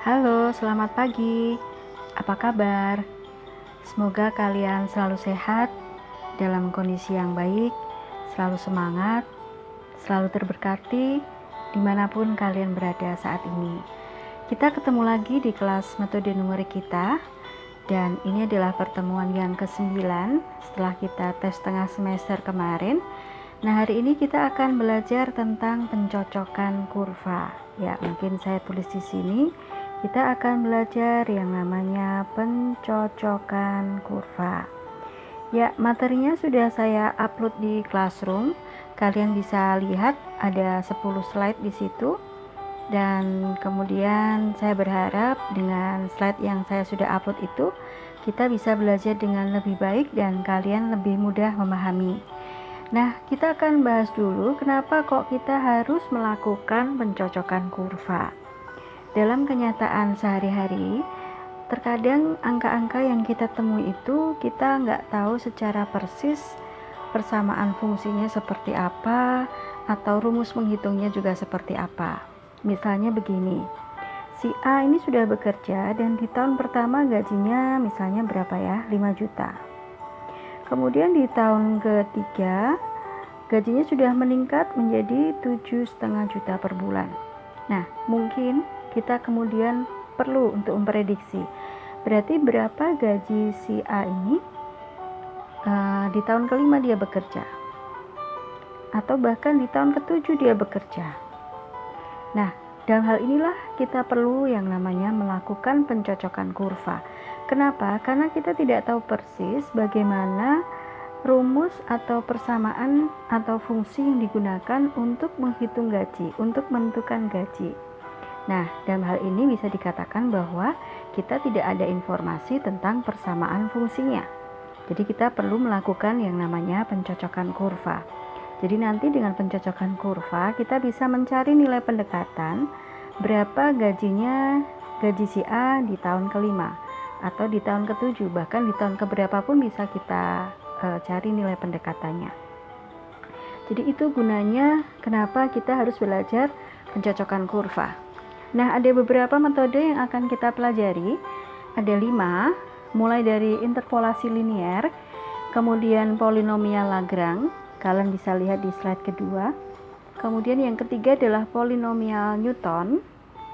Halo, selamat pagi. Apa kabar? Semoga kalian selalu sehat, dalam kondisi yang baik, selalu semangat, selalu terberkati, dimanapun kalian berada saat ini. Kita ketemu lagi di kelas metode numerik kita, dan ini adalah pertemuan yang ke-9 setelah kita tes tengah semester kemarin. Nah, hari ini kita akan belajar tentang pencocokan kurva. Ya, mungkin saya tulis di sini. Kita akan belajar yang namanya pencocokan kurva. Ya, materinya sudah saya upload di Classroom. Kalian bisa lihat ada 10 slide di situ. Dan kemudian saya berharap dengan slide yang saya sudah upload itu, kita bisa belajar dengan lebih baik dan kalian lebih mudah memahami. Nah, kita akan bahas dulu kenapa kok kita harus melakukan pencocokan kurva. Dalam kenyataan sehari-hari, terkadang angka-angka yang kita temui itu kita nggak tahu secara persis persamaan fungsinya seperti apa, atau rumus menghitungnya juga seperti apa. Misalnya begini, si A ini sudah bekerja dan di tahun pertama gajinya misalnya berapa ya, 5 juta. Kemudian di tahun ketiga, gajinya sudah meningkat menjadi 7,5 juta per bulan. Nah, mungkin kita kemudian perlu untuk memprediksi berarti berapa gaji si A ini di tahun kelima dia bekerja, atau bahkan di tahun ke-7 dia bekerja. Nah, dalam hal inilah kita perlu yang namanya melakukan pencocokan kurva. Kenapa? Karena kita tidak tahu persis bagaimana rumus atau persamaan atau fungsi yang digunakan untuk menghitung gaji, untuk menentukan gaji. Nah, dalam hal ini bisa dikatakan bahwa kita tidak ada informasi tentang persamaan fungsinya. Jadi kita perlu melakukan yang namanya pencocokan kurva. Jadi nanti dengan pencocokan kurva kita bisa mencari nilai pendekatan berapa gajinya gaji si A di tahun kelima atau di tahun ke-7, bahkan di tahun keberapa pun bisa kita cari nilai pendekatannya. Jadi itu gunanya kenapa kita harus belajar pencocokan kurva. Nah, ada beberapa metode yang akan kita pelajari. Ada 5, mulai dari interpolasi linier, kemudian polinomial Lagrange, kalian bisa lihat di slide kedua. Kemudian yang ketiga adalah polinomial Newton,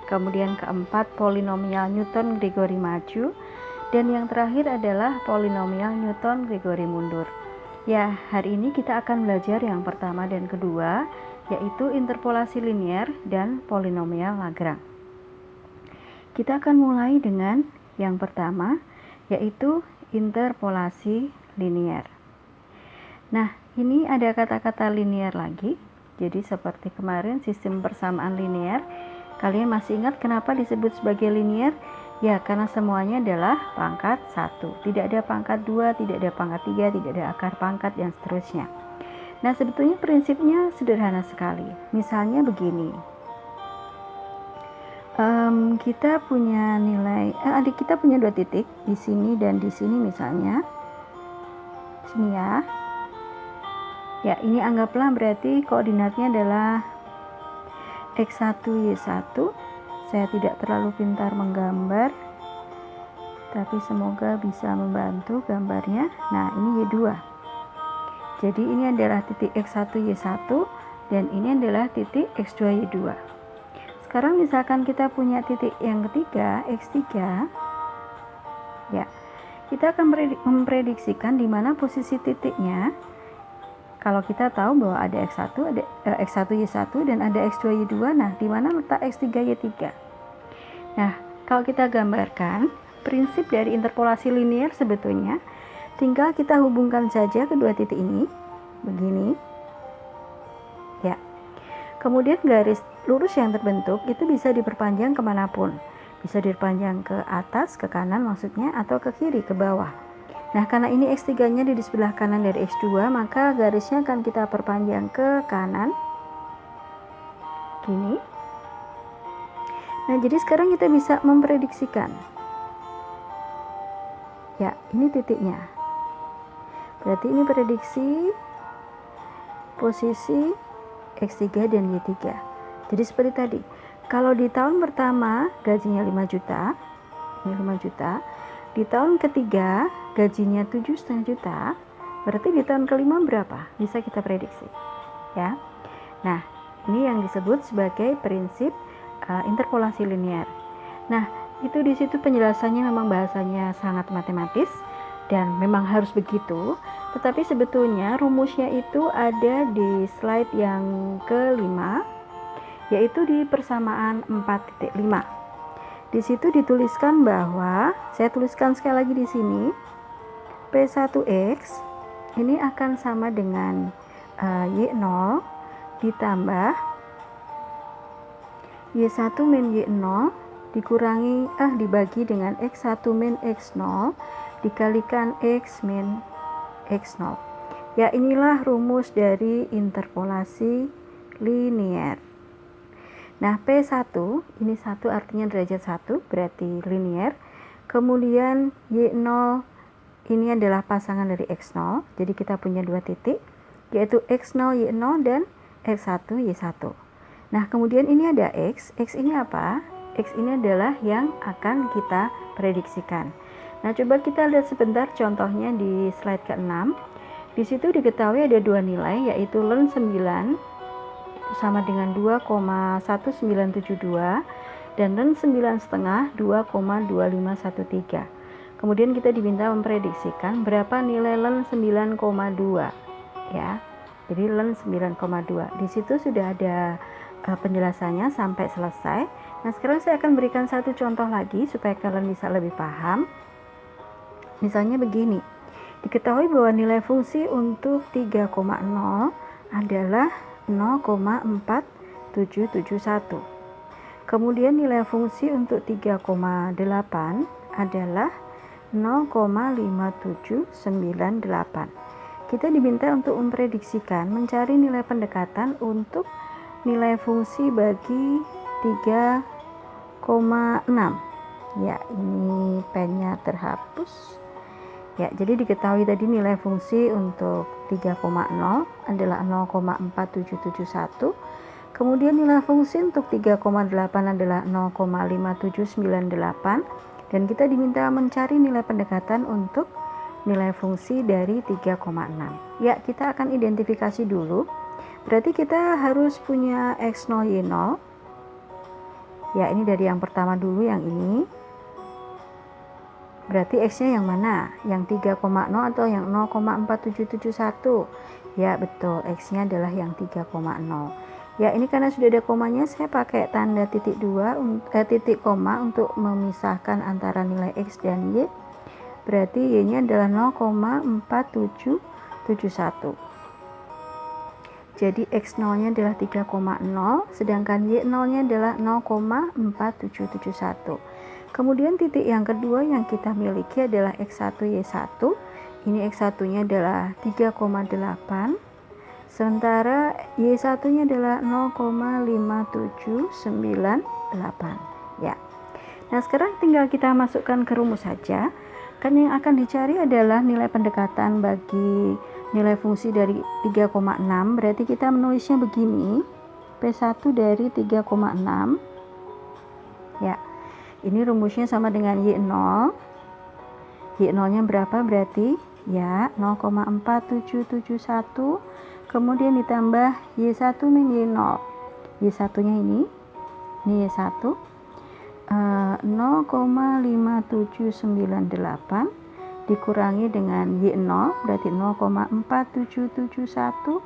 kemudian keempat polinomial Newton-Gregory maju, dan yang terakhir adalah polinomial Newton-Gregory mundur. Ya, hari ini kita akan belajar yang pertama dan kedua, yaitu interpolasi linier dan polinomial Lagrange. Kita akan mulai dengan yang pertama, yaitu interpolasi linier. Nah, ini ada kata-kata linier lagi. Jadi seperti kemarin sistem persamaan linier, kalian masih ingat kenapa disebut sebagai linier? Ya, karena semuanya adalah pangkat 1. Tidak ada pangkat 2, tidak ada pangkat 3, tidak ada akar pangkat, dan seterusnya. Nah, sebetulnya prinsipnya sederhana sekali. Misalnya begini. Kita punya nilai, kita punya 2 titik di sini dan di sini misalnya. Sini ya. Ya, ini anggaplah berarti koordinatnya adalah X1, Y1. Saya tidak terlalu pintar menggambar, tapi semoga bisa membantu gambarnya. Nah, ini Y2. Jadi ini adalah titik X1, Y1, dan ini adalah titik X2, Y2. Sekarang misalkan kita punya titik yang ketiga, X3, ya, kita akan memprediksikan di mana posisi titiknya. Kalau kita tahu bahwa ada X1, ada X1, Y1, dan ada X2, Y2, nah di mana letak X3, Y3. Nah, kalau kita gambarkan, prinsip dari interpolasi linier sebetulnya tinggal kita hubungkan saja kedua titik ini, begini. Ya. Kemudian garis lurus yang terbentuk itu bisa diperpanjang kemanapun. Bisa diperpanjang ke atas, ke kanan maksudnya, atau ke kiri, ke bawah. Nah, karena ini X3-nya di sebelah kanan dari X2, maka garisnya akan kita perpanjang ke kanan. Gini. Nah, jadi sekarang kita bisa memprediksikan. Ya, ini titiknya. Berarti ini prediksi posisi X3 dan Y3. Jadi seperti tadi, Kalau di tahun pertama gajinya 5 juta, ini 5 juta. Di tahun ketiga gajinya 7,5 juta, berarti di tahun kelima berapa? Bisa kita prediksi, ya. Nah, ini yang disebut sebagai prinsip interpolasi linear. Nah, itu di situ penjelasannya memang bahasanya sangat matematis dan memang harus begitu, tetapi sebetulnya rumusnya itu ada di slide yang kelima, yaitu di persamaan 4.5. Di situ dituliskan bahwa, saya tuliskan sekali lagi di sini, P1X ini akan sama dengan Y0 ditambah Y1 min Y0 dibagi dengan X1 min X0 dikalikan X min X0. Ya, inilah rumus dari interpolasi linear. Nah, P1 ini 1 artinya derajat 1 berarti linear. Kemudian Y0 ini adalah pasangan dari X0. Jadi kita punya dua titik, yaitu X0 Y0 dan X1 Y1. Nah, kemudian ini ada X. X ini apa? X ini adalah yang akan kita prediksikan. Nah, coba kita lihat sebentar contohnya di slide ke-6. Di situ diketahui ada dua nilai, yaitu ln 9 sama dengan 2,1972 dan ln 9,5 2,2513. Kemudian kita diminta memprediksikan berapa nilai ln 9,2, ya. Jadi ln 9,2. Di situ sudah ada penjelasannya sampai selesai. Nah, sekarang saya akan berikan satu contoh lagi supaya kalian bisa lebih paham. Misalnya begini. Diketahui bahwa nilai fungsi untuk 3,0 adalah 0,4771. Kemudian nilai fungsi untuk 3,8 adalah 0,5798. Kita diminta untuk memprediksikan, mencari nilai pendekatan untuk nilai fungsi bagi 3,6. Ya, ini pennya terhapus. Ya, jadi diketahui tadi nilai fungsi untuk 3,0 adalah 0,4771. Kemudian nilai fungsi untuk 3,8 adalah 0,5798. Dan kita diminta mencari nilai pendekatan untuk nilai fungsi dari 3,6. Ya, kita akan identifikasi dulu. Berarti kita harus punya X0, Y0. Ya, ini dari yang pertama dulu, yang ini. Berarti X-nya yang mana? Yang 3,0 atau yang 0,4771? Ya, betul. X-nya adalah yang 3,0. Ya, ini karena sudah ada komanya, saya pakai tanda titik koma untuk memisahkan antara nilai X dan Y. Berarti Y-nya adalah 0,4771. Jadi X0-nya adalah 3,0, sedangkan Y0-nya adalah 0,4771. Kemudian titik yang kedua yang kita miliki adalah X1, Y1. Ini X1-nya adalah 3,8. Sementara Y1-nya adalah 0,5798, ya. Nah, sekarang tinggal kita masukkan ke rumus saja. Kan yang akan dicari adalah nilai pendekatan bagi nilai fungsi dari 3,6. Berarti kita menulisnya begini. P1 dari 3,6. Ya. Ini rumusnya sama dengan Y0. Y0-nya berapa berarti? Ya, 0,4771. Kemudian ditambah Y1 min Y0. Y1-nya ini Y1 0,5798 dikurangi dengan Y0 berarti 0,4771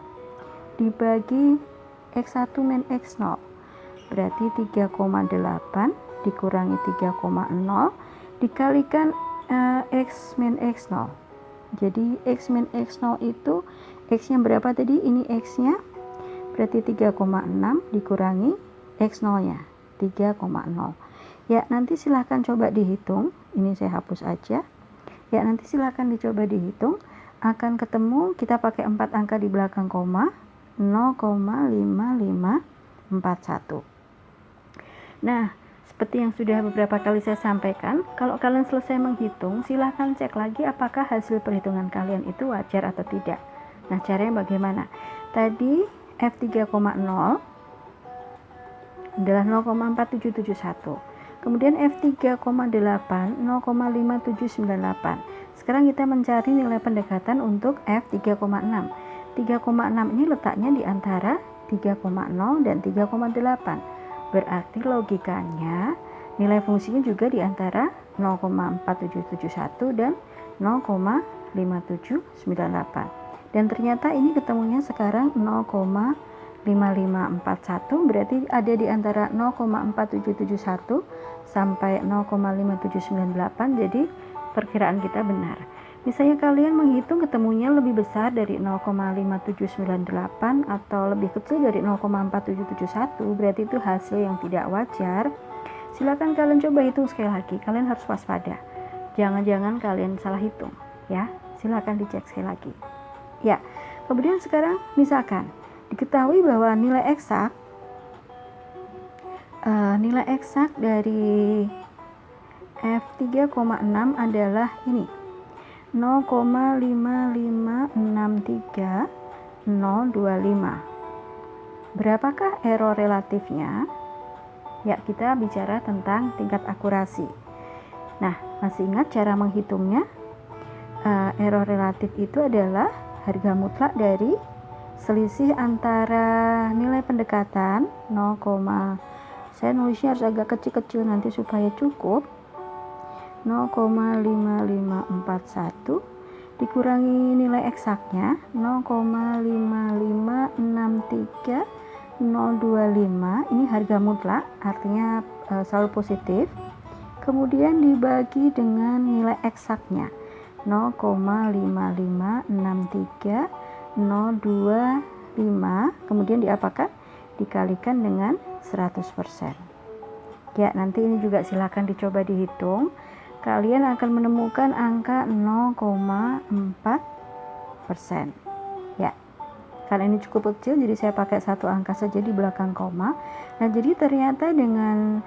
dibagi X1 min X0 berarti 3,8 dikurangi 3,0 dikalikan X min X0. Jadi X min X0 itu X-nya berapa tadi? Ini X-nya berarti 3,6 dikurangi X0-nya 3,0. Ya, nanti silahkan coba dihitung. Ini saya hapus aja. Ya, nanti silahkan dicoba dihitung. Akan ketemu, kita pakai 4 angka di belakang koma, 0,5541. Nah, seperti yang sudah beberapa kali saya sampaikan, kalau kalian selesai menghitung, silahkan cek lagi apakah hasil perhitungan kalian itu wajar atau tidak. Nah, caranya bagaimana? Tadi F3,0 adalah 0,4771. Kemudian F3,8 0,5798. Sekarang kita mencari nilai pendekatan untuk F3,6. 3,6 ini letaknya di antara 3,0 dan 3,8. Berarti logikanya nilai fungsinya juga di antara 0,4771 dan 0,5798. Dan ternyata ini ketemunya sekarang 0,5541, berarti ada di antara 0,4771 sampai 0,5798. Jadi perkiraan kita benar. Misalnya kalian menghitung ketemunya lebih besar dari 0,5798 atau lebih kecil dari 0,4771, berarti itu hasil yang tidak wajar. Silakan kalian coba hitung sekali lagi. Kalian harus waspada. Jangan-jangan kalian salah hitung, ya. Silakan dicek sekali lagi. Ya. Kemudian sekarang misalkan diketahui bahwa nilai eksak dari F3,6 adalah ini 0,5563025. Berapakah error relatifnya? Ya, kita bicara tentang tingkat akurasi. Nah, masih ingat cara menghitungnya? Error relatif itu adalah harga mutlak dari selisih antara nilai pendekatan 0, saya nulisnya harus agak kecil-kecil nanti supaya cukup, 0,5541 dikurangi nilai eksaknya 0,5563025. Ini harga mutlak, artinya selalu positif. Kemudian dibagi dengan nilai eksaknya 0,5563025, kemudian diapakan? Dikalikan dengan 100%. Ya, nanti ini juga silakan dicoba dihitung. Kalian akan menemukan angka 0,4%. Ya, karena ini cukup kecil, jadi saya pakai satu angka saja di belakang koma. Nah, jadi ternyata dengan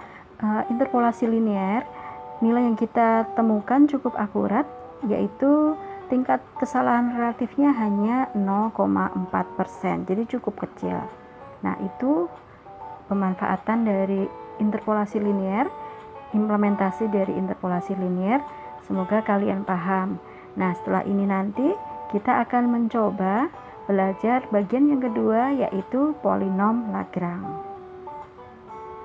interpolasi linear, nilai yang kita temukan cukup akurat, yaitu tingkat kesalahan relatifnya hanya 0,4%, jadi cukup kecil. Nah, itu pemanfaatan dari interpolasi linear, implementasi dari interpolasi linear. Semoga kalian paham. Nah, setelah ini nanti kita akan mencoba belajar bagian yang kedua, yaitu polinom Lagrange.